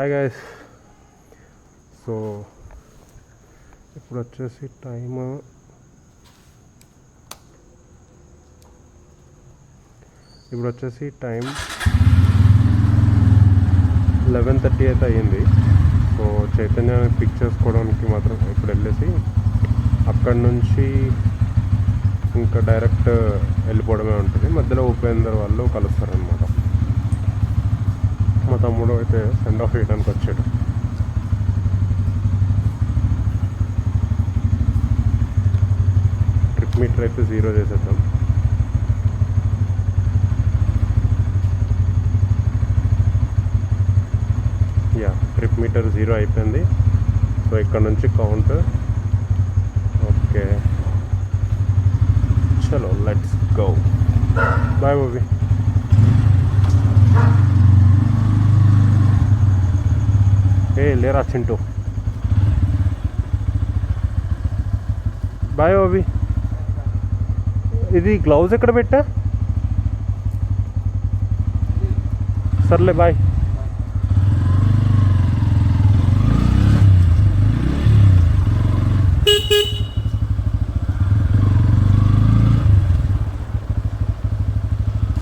Hi guys. So ఇప్పుడు వచ్చేసి time 11:30 అయితే అయ్యింది. సో చైతన్యాన్ని పిక్ చేసుకోవడానికి మాత్రం ఇప్పుడు వెళ్ళేసి అక్కడి నుంచి ఇంకా డైరెక్ట్ వెళ్ళిపోవడమే ఉంటుంది. మధ్యలో ఉపేందర్ వాళ్ళు కలుస్తారనమాట. మా తమ్ముడు అయితే సెండ్ ఆఫ్ చేయడానికి వచ్చాడు. ట్రిప్ మీటర్ అయితే 0 చేసేద్దాం. ట్రిప్ మీటర్ 0 అయిపోయింది. సో ఇక్కడ నుంచి కౌంట్. ఓకే, చలో లెట్స్ గో. బాయ్ ఓబీ. లేరా చింటూ. బాయ్ ఓబీ. ఇది గ్లౌజ్ ఎక్కడ పెట్టా? సర్లే బాయ్.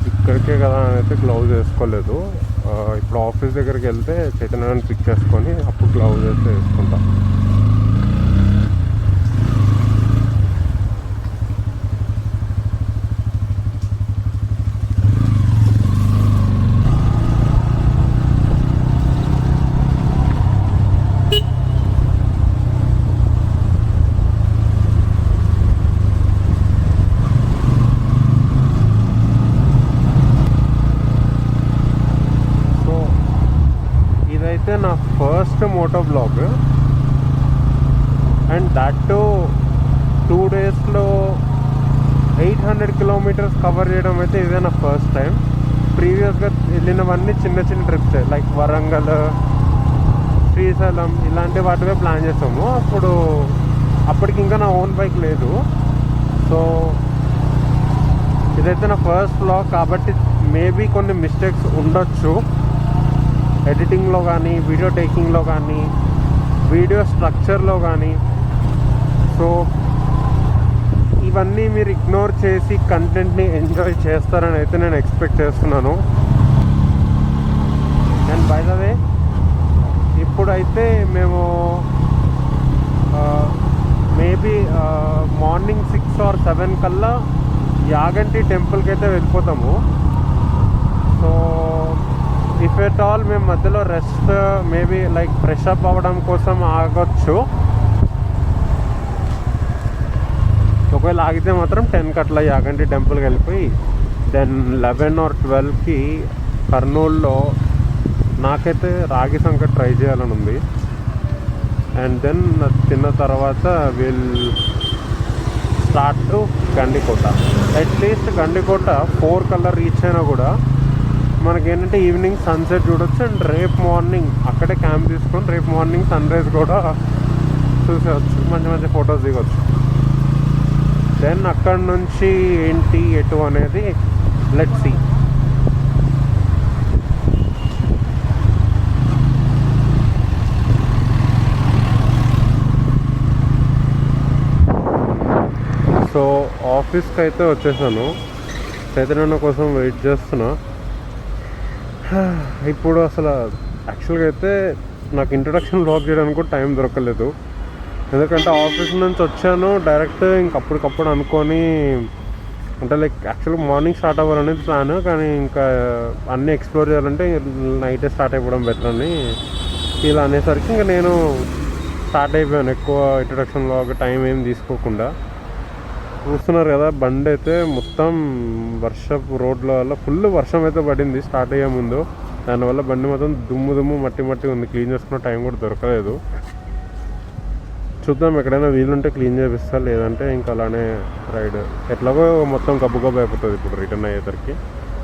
ఇక్కడికే కదా అని అయితే గ్లౌజ్ వేసుకోలేదు. ఇప్పుడు ఆఫీస్ దగ్గరికి వెళ్తే చైతన్యాన్ని పిక్ చేసుకొని అప్పుడు గ్లౌజ్ అయితే వేసుకుంటా. ఇదైతే నా first moto blog, and that 2 డేస్లో 800 కిలోమీటర్స్ కవర్ చేయడం అయితే ఇదే నా ఫస్ట్ టైం. ప్రీవియస్గా వెళ్ళినవన్నీ చిన్న చిన్న ట్రిప్స్, లైక్ వరంగల్, శ్రీశైలం ఇలాంటి వాటివే ప్లాన్ చేసాము. అప్పటికి ఇంకా నా ఓన్ బైక్ లేదు. సో ఇదైతే నా ఫస్ట్ బ్లాగ్ కాబట్టి మేబీ కొన్ని మిస్టేక్స్ ఉండొచ్చు ఎడిటింగ్లో కానీ, వీడియో టేకింగ్లో కానీ, వీడియో స్ట్రక్చర్లో కానీ. సో ఇవన్నీ మీరు ఇగ్నోర్ చేసి కంటెంట్ని ఎంజాయ్ చేస్తారని అయితే నేను ఎక్స్పెక్ట్ చేస్తున్నాను. అండ్ బై ద వే ఇప్పుడైతే మేము మేబీ మార్నింగ్ 6 or 7 కల్లా యాగంటి టెంపుల్కి అయితే వెళ్ళిపోతాము. సో ఇఫ్ ఎట్ ఆల్ మేము మధ్యలో rest maybe like fresh up అవ్వడం కోసం ఆగొచ్చు. ఒకవేళ ఆగితే మాత్రం 10 అట్లా యాగంటి టెంపుల్కి వెళ్ళిపోయి దెన్ 11 or 12కి కర్నూలులో నాకైతే రాగి సంకట్ ట్రై చేయాలని ఉంది. అండ్ దెన్ తిన్న తర్వాత will start to Gandikota. At least Gandikota 4 కల్లా రీచ్ అయినా కూడా మనకేంటంటే ఈవినింగ్ సన్సెట్ చూడొచ్చు. అండ్ రేపు మార్నింగ్ అక్కడే క్యాంప్ తీసుకొని రేపు మార్నింగ్ సన్ రైజ్ కూడా చూసేవచ్చు, మంచి మంచి ఫొటోస్ దిగొచ్చు. దెన్ అక్కడ నుంచి ఏంటి ఎటు అనేది లెట్స్ సీ. సో ఆఫీస్కి అయితే వచ్చేసాను. చైతన్య కోసం వెయిట్ చేస్తున్నా. ఇప్పుడు అసలు యాక్చువల్గా అయితే నాకు ఇంట్రొడక్షన్ బ్లాగ్ చేయడానికి కూడా టైం దొరకలేదు. ఎందుకంటే ఆఫీస్ నుంచి వచ్చాను డైరెక్ట్ ఇంకప్పటికప్పుడు అనుకొని, అంటే లైక్ యాక్చువల్గా మార్నింగ్ స్టార్ట్ అవ్వాలనేది ప్లాన్, కానీ ఇంకా అన్నీ ఎక్స్ప్లోర్ చేయాలంటే నైటే స్టార్ట్ అయిపోవడం బెటర్ అని ఇలా అనేసరికి ఇంకా నేను స్టార్ట్ అయిపోయాను. ఎక్కువ ఇంట్రొడక్షన్ బ్లాగ్ టైం ఏం తీసుకోకుండా. చూస్తున్నారు కదా, బండి అయితే మొత్తం వర్షపు రోడ్ల వల్ల ఫుల్ వర్షం అయితే పడింది స్టార్ట్ అయ్యే ముందు. దానివల్ల బండి మొత్తం దుమ్ము మట్టి ఉంది. క్లీన్ చేసుకున్న టైం కూడా దొరకలేదు. చూద్దాం, ఎక్కడైనా వీలుంటే క్లీన్ చేపిస్తా, లేదంటే ఇంకా అలానే రైడ్. ఎట్లాగో మొత్తం గబ్బు అయిపోతుంది ఇప్పుడు రిటర్న్ అయ్యేసరికి.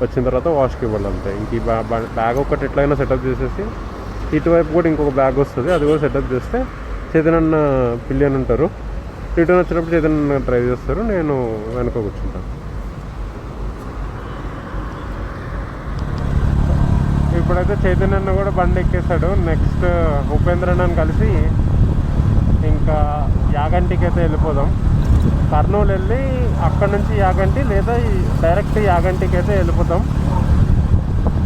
వచ్చిన తర్వాత వాష్కి ఇవ్వాలి అంతే. ఇంక ఈ బ్యాగ్ ఒకటి ఎట్లయినా సెటప్ చేసేసి ఇటువైపు కూడా ఇంకొక బ్యాగ్ వస్తుంది, అది కూడా సెటప్ చేస్తే చైతన్య పిల్లి ఉంటారు. రిటర్న్ వచ్చినప్పుడు చైతన్య డ్రైవ్ చేస్తారు, నేను వెనుక కూర్చుంటాను. ఇప్పుడైతే చైతన్య కూడా బండి ఎక్కేసాడు. నెక్స్ట్ ఉపేంద్రని కలిసి ఇంకా యాగంటికి అయితే వెళ్ళిపోదాం. కర్నూలు వెళ్ళి అక్కడ నుంచి యాగంటి లేదా డైరెక్ట్ యాగంటికి అయితే వెళ్ళిపోతాం.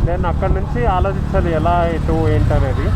నేను అక్కడ నుంచి ఆలోచించాలి ఎలా ఎటు ఏంటనేది.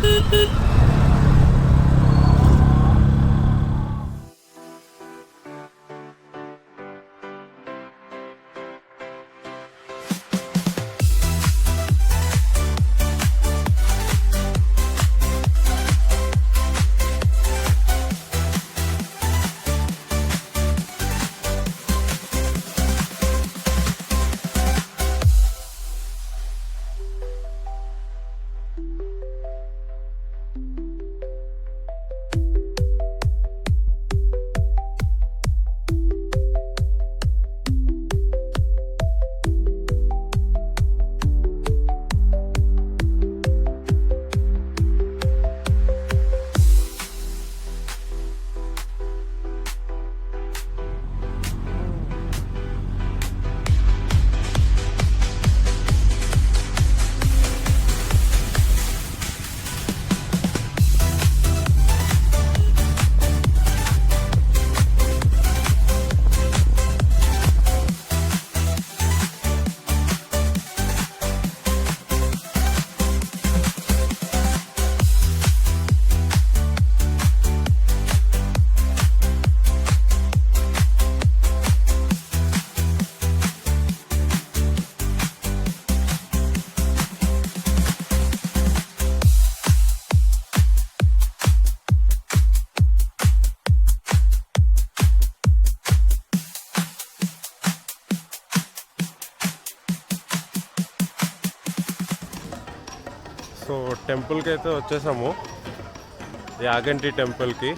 సో టెంపుల్కి అయితే వచ్చేసాము, యాగంటి టెంపుల్కి.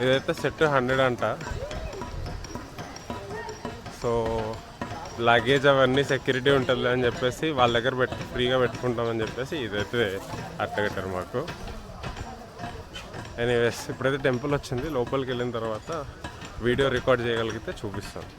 ఇదైతే సెట్ 100 అంట. సో లగేజ్ అవన్నీ సెక్యూరిటీ ఉంటుంది అని చెప్పేసి వాళ్ళ దగ్గర ఫ్రీగా పెట్టుకుంటామని చెప్పేసి ఇదైతే అట్టగట్టారు మాకు. ఎనీవేస్ ఇప్పుడైతే టెంపుల్ వచ్చింది. లోపలికి వెళ్ళిన తర్వాత వీడియో రికార్డ్ చేయగలిగితే చూపిస్తాను.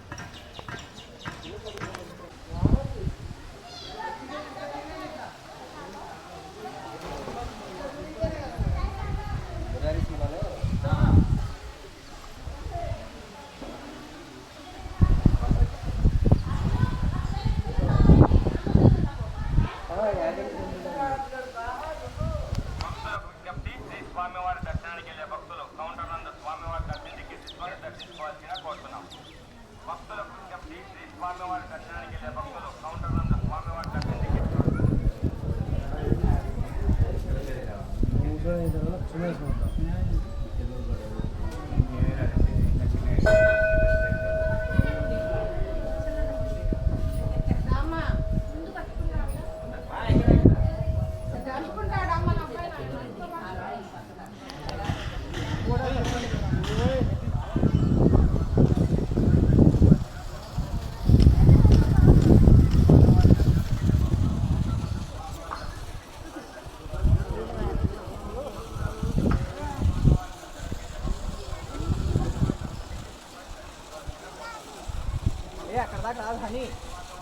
అక్కడ దాకా రాదు కానీ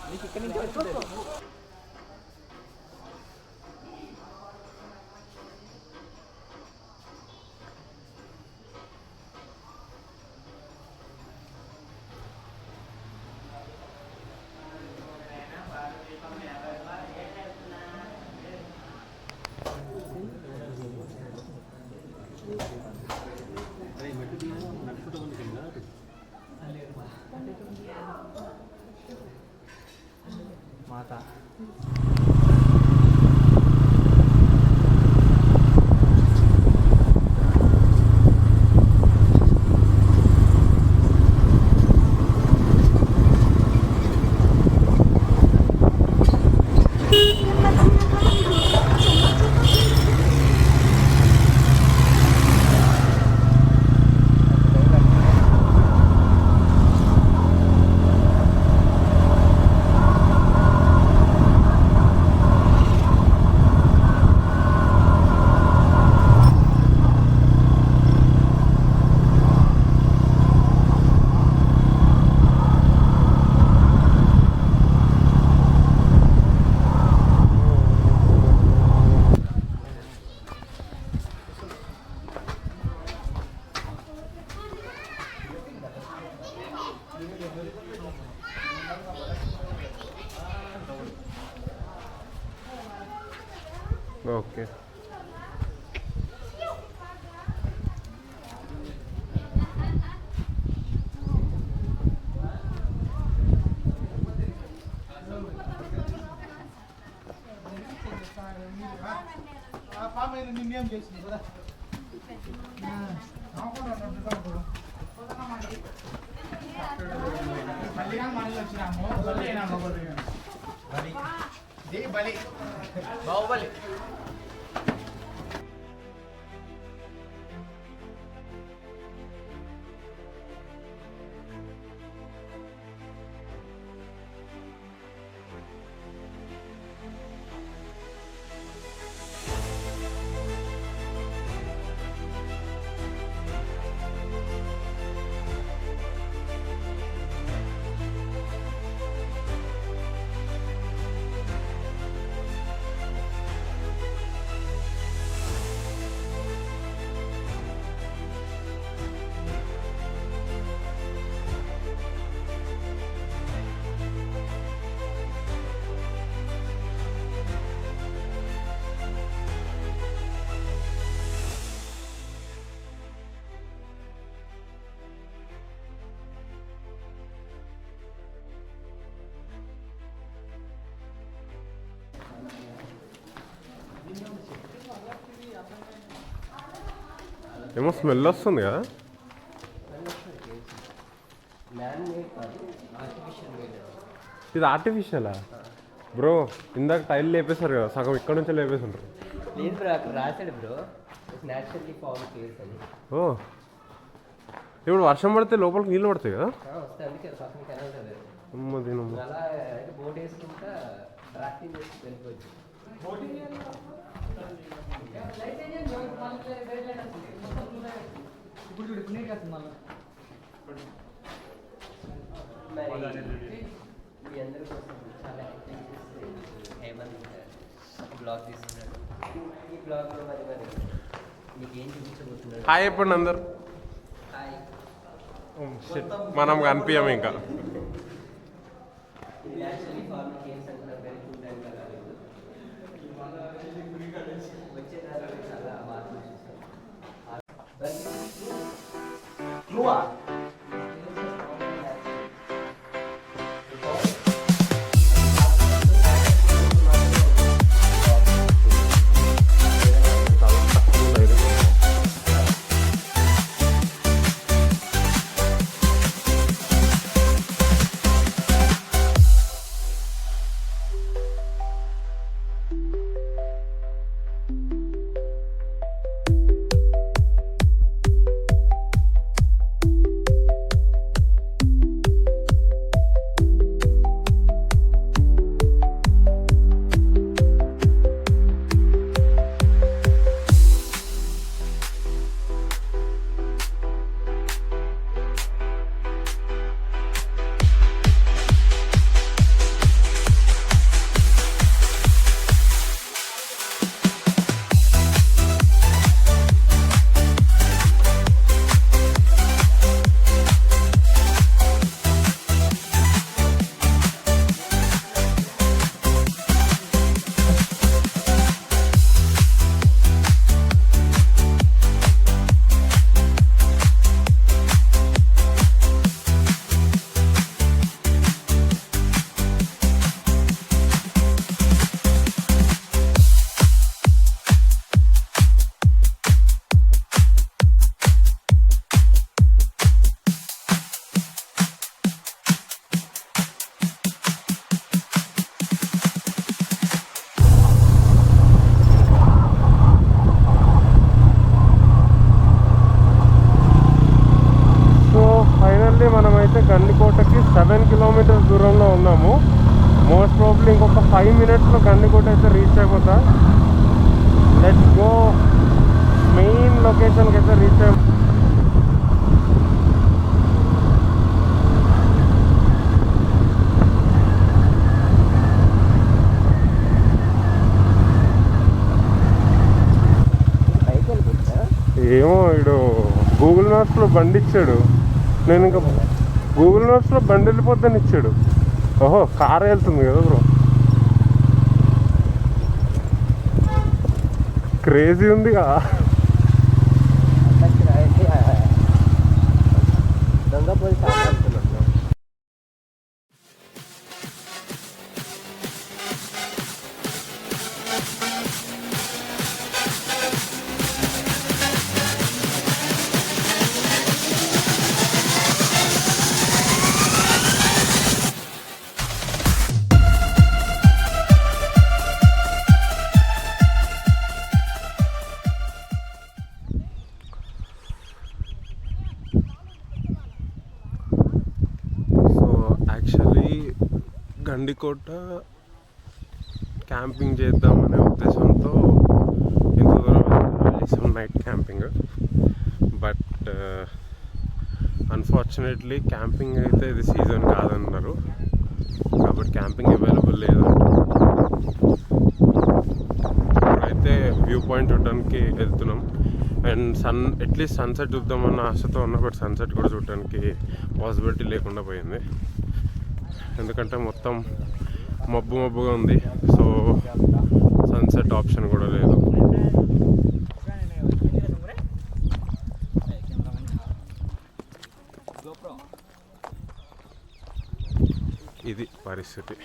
నీకు ఇక్కడి నుంచి వచ్చింది. మాత ఓకే. బాహుబలి ఏమో స్మెల్ వస్తుంది కదా. ఇది ఆర్టిఫిషియలా బ్రో? ఇందాక టైల్ లేపేశారు కదా, సగం ఇక్కడ నుంచే లేపేసింటారు. లేదు బ్రో, అక్కడ రాశాడు బ్రో, న్యాచురల్లీ ఫామ్ కేస్ అని. ఓ, ఇప్పుడు వర్షం పడితే లోపలికి నీళ్ళు పడతాయి కదా. వస్తే అందుకే పక్కన కెనాల్ లేదు. అమ్మ దీనమ్మ. అలా అయితే బోట్ వేసుకుంటా రాఫ్టింగ్ చేసి వెళ్ళిపోవచ్చు. ఇప్పుడు చూడు ఇప్పుడు నీకు వస్తుంది మళ్ళీ. మరి మీ అందరి కోసం చాలా యాక్టివిటీస్ హేమంత్ బ్లాగ్ తీసుకున్నాడు. ఈ బ్లాగ్లో మరి మరి మీకు ఏం చూపించబోతున్నాడు? హాయ్ చెప్పండి అందరు. హాయ్. మనం కనిపించాము ఇంకా. ఇది యాక్చువల్లీ ఫార్మింగ్ గేమ్స్ అంటారు, వెరీ చూడడానికి కదా. వచ్చే దాంట్లో చాలా మార్పులు చూస్తాం. మనమైతే గండికోటకి 7 కిలోమీటర్స్ దూరంలో ఉన్నాము. మోస్ట్ ప్రాబ్లీ ఇంకొక 5 minutesలో గండికోట అయితే రీచ్ అయిపోతా. Let's go. మెయిన్ లొకేషన్కి అయితే రీచ్ అయ్యాము. ఏమో వీడు గూగుల్ మ్యాప్స్లో బండి ఇచ్చాడు. నేను ఇంకా గూగుల్ మ్యాప్స్లో బండి వెళ్ళిపోద్దని ఇచ్చాడు. ఓహో, కార్ వెళ్తుంది కదా బ్రో. క్రేజీ ఉందిగా. దొంగ పోలీస్ ఆడుతున్నాను. సో యాక్చువల్లీ గండికోట క్యాంపింగ్ చేద్దామనే ఉద్దేశంతో ఇంత దూరం చేసాం night camping. But unfortunately camping అయితే ఇది సీజన్ కాదన్నారు, కాబట్టి క్యాంపింగ్ అవైలబుల్ లేదు. ఇప్పుడైతే వ్యూ పాయింట్ చూడడానికి వెళ్తున్నాం. అండ్ అట్లీస్ట్ సన్సెట్ చూద్దామన్న ఆశతో ఉన్నా, బట్ సన్సెట్ కూడా చూడడానికి పాసిబిలిటీ లేకుండా పోయింది. ఎందుకంటే మొత్తం మబ్బుగా ఉంది. సో సన్సెట్ ఆప్షన్ కూడా లేదు. ఇది పరిస్థితి.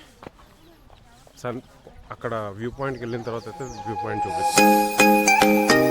అక్కడ వ్యూ పాయింట్కి వెళ్ళిన తర్వాత అయితే వ్యూ పాయింట్ చూపిస్తాను.